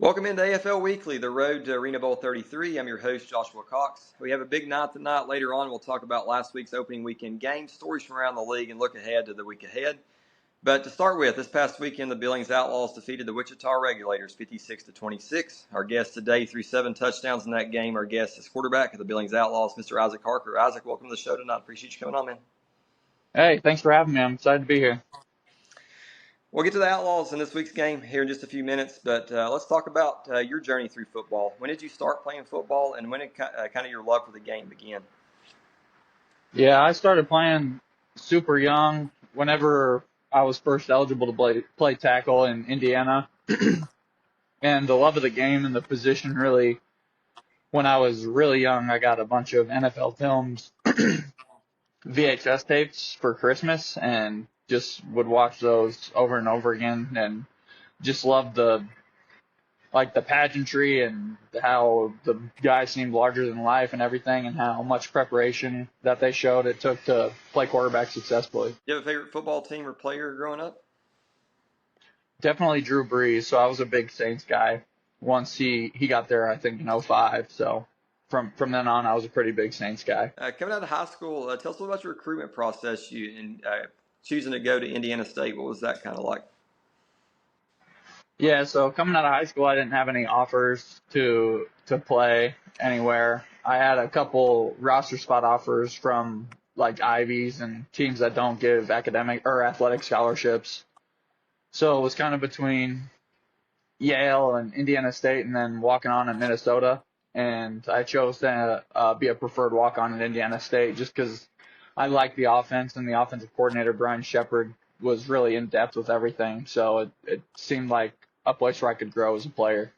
Welcome into AFL Weekly, the road to Arena Bowl 33. I'm your host, Joshua Cox. We have a big night tonight. Later on, we'll talk about last week's opening weekend games, stories from around the league, and look ahead to the week ahead. But to start with, this past weekend, the Billings Outlaws defeated the Wichita Regulators 56-26. Our guest today threw 7 touchdowns in that game. Our guest is quarterback of the Billings Outlaws, Mr. Isaac Harker. Isaac, welcome to the show tonight. Appreciate you coming on, man. Hey, thanks for having me. I'm excited to be here. We'll get to the Outlaws in this week's game here in just a few minutes, but let's talk about your journey through football. When did you start playing football, and when did kind of your love for the game begin? Yeah, I started playing super young whenever I was first eligible to play tackle in Indiana. And the love of the game and the position really, when I was really young, I got a bunch of NFL films, VHS tapes for Christmas, and just would watch those over and over again and just loved the pageantry and how the guys seemed larger than life and everything, and how much preparation that they showed it took to play quarterback successfully. Do you have a favorite football team or player growing up? Definitely Drew Brees. So I was a big Saints guy once he got there, I think in '05. So from then on, I was a pretty big Saints guy. Coming out of high school, tell us a little about your recruitment process and choosing to go to Indiana State. What was that kind of like? Yeah, so coming out of high school, I didn't have any offers to play anywhere. I had a couple roster spot offers from like Ivies and teams that don't give academic or athletic scholarships. So it was kind of between Yale and Indiana State, and then walking on in Minnesota. And I chose to be a preferred walk-on at Indiana State just because I liked the offense, and the offensive coordinator, Brian Shepard, was really in-depth with everything. So it seemed like a place where I could grow as a player.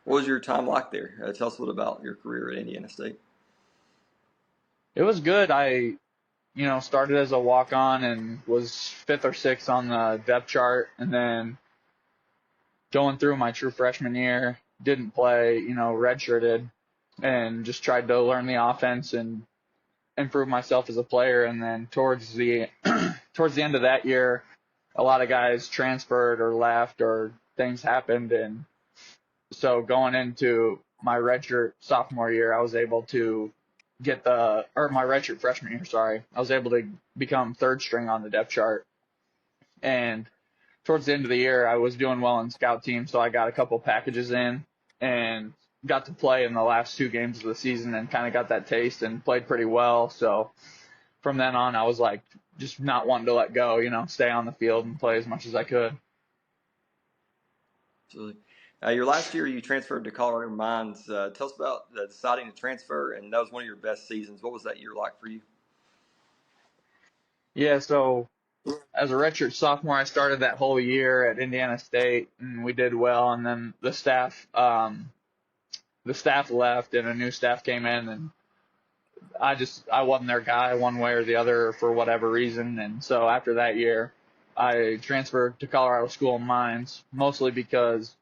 What was your time like there? Tell us a little about your career at Indiana State. It was good. I started as a walk-on and was 5th or 6th on the depth chart, and then going through my true freshman year, didn't play, redshirted, and just tried to learn the offense and improve myself as a player. And then towards the end of that year, a lot of guys transferred or left or things happened. And so going into my redshirt sophomore year, I was able to my redshirt freshman year, I was able to become 3rd string on the depth chart. And towards the end of the year, I was doing well in scout team, so I got a couple packages in and got to play in the last 2 games of the season and kind of got that taste and played pretty well. So from then on, I was like just not wanting to let go, stay on the field and play as much as I could. Absolutely. Your last year, you transferred to Colorado Mines. Tell us about deciding to transfer, and that was one of your best seasons. What was that year like for you? Yeah, so as a redshirt sophomore, I started that whole year at Indiana State, and we did well. And then the staff left, and a new staff came in, and I wasn't their guy one way or the other for whatever reason. And so after that year, I transferred to Colorado School of Mines, mostly because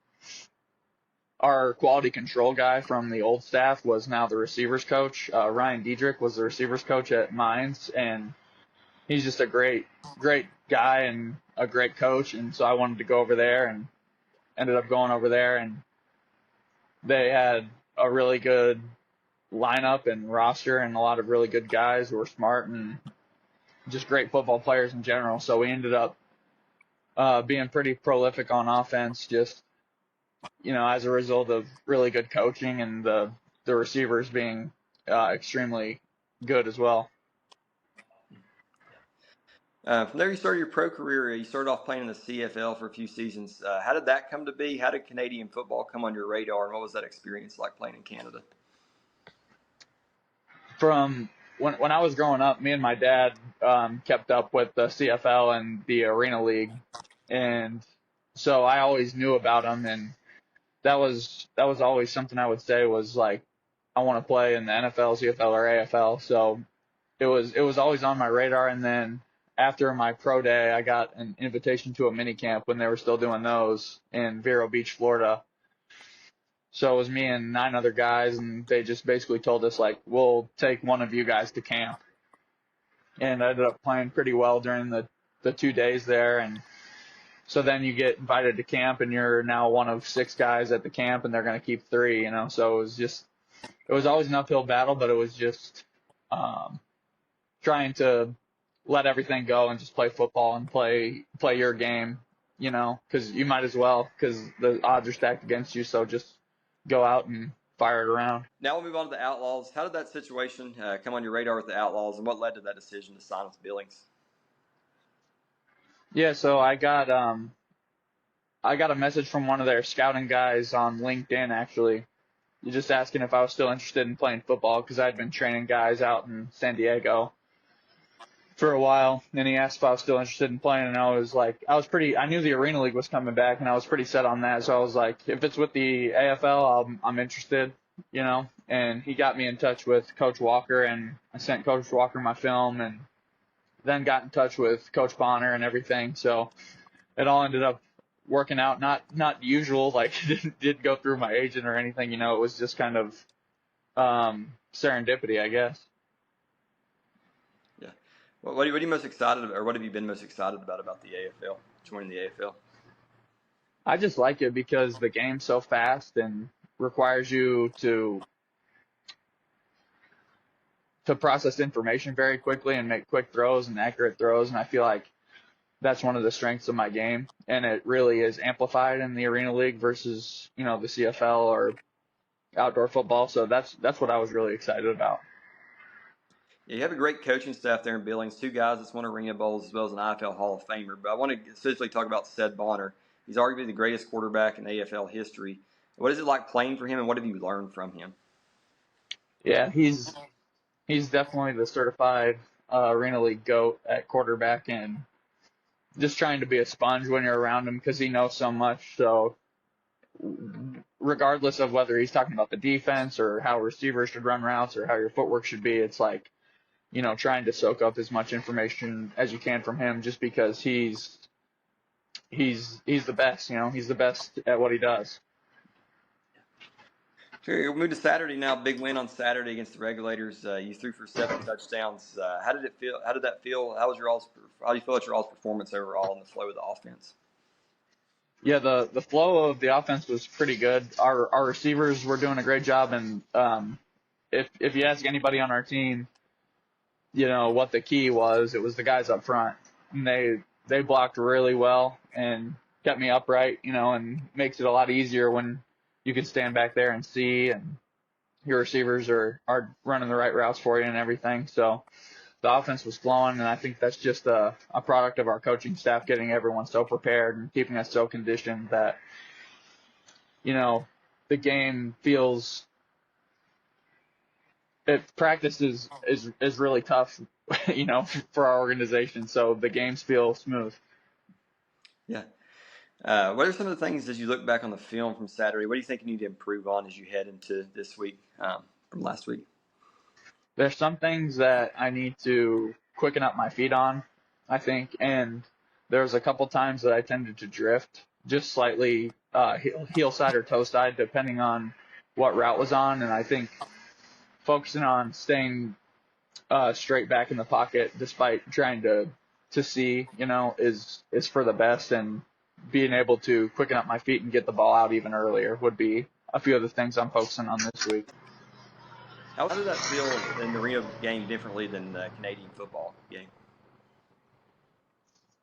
our quality control guy from the old staff was now the receivers coach. Ryan Diedrich was the receivers coach at Mines, and he's just a great guy and a great coach. And so I wanted to go over there and ended up going over there, and they had a really good lineup and roster and a lot of really good guys who were smart and just great football players in general. So we ended up being pretty prolific on offense, just, as a result of really good coaching and the receivers being extremely good as well. From there, you started your pro career. You started off playing in the CFL for a few seasons. How did that come to be? How did Canadian football come on your radar, and what was that experience like playing in Canada? From when I was growing up, me and my dad kept up with the CFL and the Arena League, and so I always knew about them, and that was always something I would say was like, I want to play in the NFL, CFL, or AFL. So it was always on my radar. And then after my pro day, I got an invitation to a mini camp when they were still doing those in Vero Beach, Florida. So it was me and 9 other guys, and they just basically told us, like, we'll take one of you guys to camp. And I ended up playing pretty well during the 2 days there, and So then you get invited to camp, and you're now one of 6 guys at the camp, and they're going to keep 3, So it was always an uphill battle, but it was just trying to let everything go and just play football and play your game, because you might as well, because the odds are stacked against you. So just go out and fire it around. Now we'll move on to the Outlaws. How did that situation come on your radar with the Outlaws, and what led to that decision to sign with Billings? Yeah, so I got a message from one of their scouting guys on LinkedIn, actually. You're just asking if I was still interested in playing football, because I'd been training guys out in San Diego for a while, and he asked if I was still interested in playing, and I was like, I knew the Arena League was coming back, and I was pretty set on that, so I was like, if it's with the AFL, I'm interested, and he got me in touch with Coach Walker, and I sent Coach Walker my film, and then got in touch with Coach Bonner and everything, so it all ended up working out, not usual, like, didn't go through my agent or anything, it was just kind of serendipity, I guess. Yeah. Well, what are you most excited about, or what have you been most excited about the AFL, joining the AFL? I just like it because the game's so fast and requires you to process information very quickly and make quick throws and accurate throws, and I feel like that's one of the strengths of my game, and it really is amplified in the Arena League versus, the CFL or outdoor football. So that's what I was really excited about. Yeah, you have a great coaching staff there in Billings, 2 guys that's won Arena Bowls as well as an AFL Hall of Famer. But I want to specifically talk about Sed Bonner. He's arguably the greatest quarterback in AFL history. What is it like playing for him, and what have you learned from him? Yeah, he's definitely the certified Arena League GOAT at quarterback, and just trying to be a sponge when you're around him because he knows so much. So regardless of whether he's talking about the defense or how receivers should run routes or how your footwork should be, it's like, trying to soak up as much information as you can from him, just because he's the best, he's the best at what he does. Sure, we'll move to Saturday now. Big win on Saturday against the Regulators. You threw for 7 touchdowns. How did it feel? How did that feel? How do you feel about your all's performance overall and the flow of the offense? Yeah, the flow of the offense was pretty good. Our receivers were doing a great job, and if you ask anybody on our team, what the key was, it was the guys up front. And they blocked really well and kept me upright, and makes it a lot easier when you can stand back there and see, and your receivers are running the right routes for you and everything. So the offense was flowing, and I think that's just a product of our coaching staff getting everyone so prepared and keeping us so conditioned that, the game feels – practice is really tough, for our organization. So the games feel smooth. Yeah. What are some of the things, as you look back on the film from Saturday, what do you think you need to improve on as you head into this week from last week? There's some things that I need to quicken up my feet on, I think, and there's a couple times that I tended to drift just slightly heel side or toe side, depending on what route was on, and I think focusing on staying straight back in the pocket despite trying to see, is for the best, and being able to quicken up my feet and get the ball out even earlier would be a few of the things I'm focusing on this week. How did that feel in the arena game differently than the Canadian football game?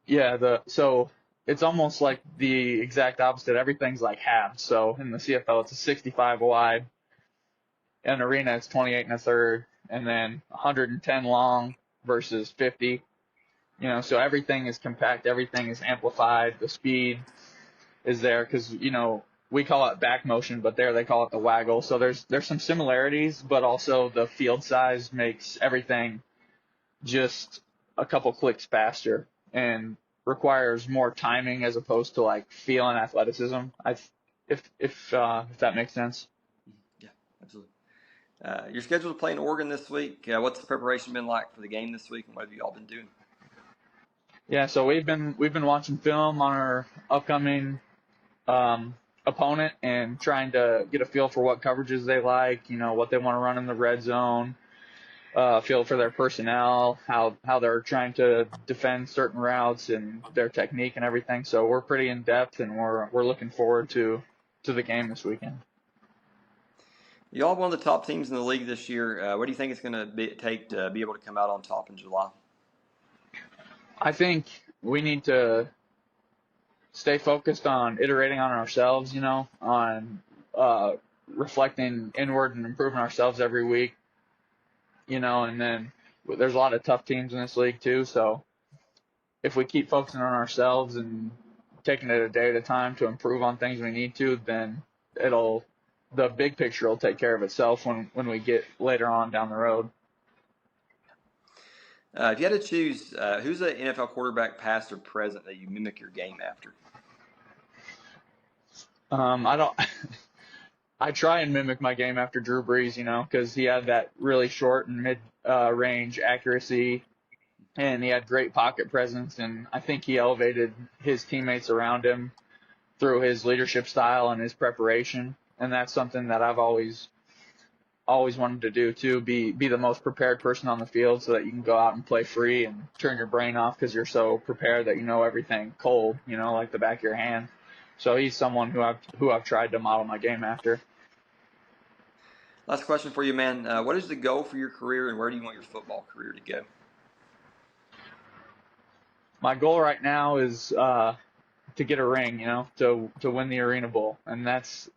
Yeah, so it's almost like the exact opposite. Everything's like halves. So in the CFL, it's a 65 wide. In arena, it's 28 and a third, and then 110 long versus 50. So everything is compact, everything is amplified, the speed is there because, we call it back motion, but there they call it the waggle. So there's some similarities, but also the field size makes everything just a couple clicks faster and requires more timing as opposed to like feel and athleticism. If that makes sense. Yeah, absolutely. You're scheduled to play in Oregon this week. What's the preparation been like for the game this week, and what have you all been doing? Yeah, so we've been watching film on our upcoming opponent and trying to get a feel for what coverages they like, what they want to run in the red zone, feel for their personnel, how they're trying to defend certain routes and their technique and everything. So we're pretty in depth, and we're looking forward to the game this weekend. Y'all one of the top teams in the league this year. What do you think it's going to take to be able to come out on top in July? I think we need to stay focused on iterating on ourselves, on reflecting inward and improving ourselves every week, and then there's a lot of tough teams in this league too. So if we keep focusing on ourselves and taking it a day at a time to improve on things we need to, then the big picture will take care of itself when we get later on down the road. If you had to choose, who's an NFL quarterback, past or present, that you mimic your game after? I don't. I try and mimic my game after Drew Brees, because he had that really short and mid range accuracy, and he had great pocket presence, and I think he elevated his teammates around him through his leadership style and his preparation, and that's something that I've always wanted to do too, be the most prepared person on the field so that you can go out and play free and turn your brain off because you're so prepared that you know everything cold, like the back of your hand. So he's someone who I've tried to model my game after. Last question for you, man. What is the goal for your career, and where do you want your football career to go? My goal right now is to get a ring, to win the Arena Bowl, and that's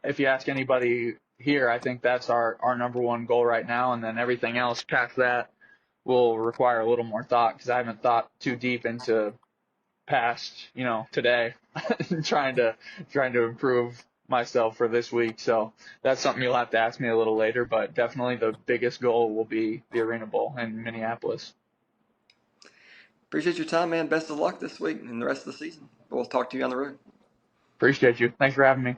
if you ask anybody here, I think that's our number one goal right now, and then everything else past that will require a little more thought because I haven't thought too deep into past, today, trying to improve myself for this week. So that's something you'll have to ask me a little later, but definitely the biggest goal will be the Arena Bowl in Minneapolis. Appreciate your time, man. Best of luck this week and the rest of the season. We'll talk to you on the road. Appreciate you. Thanks for having me.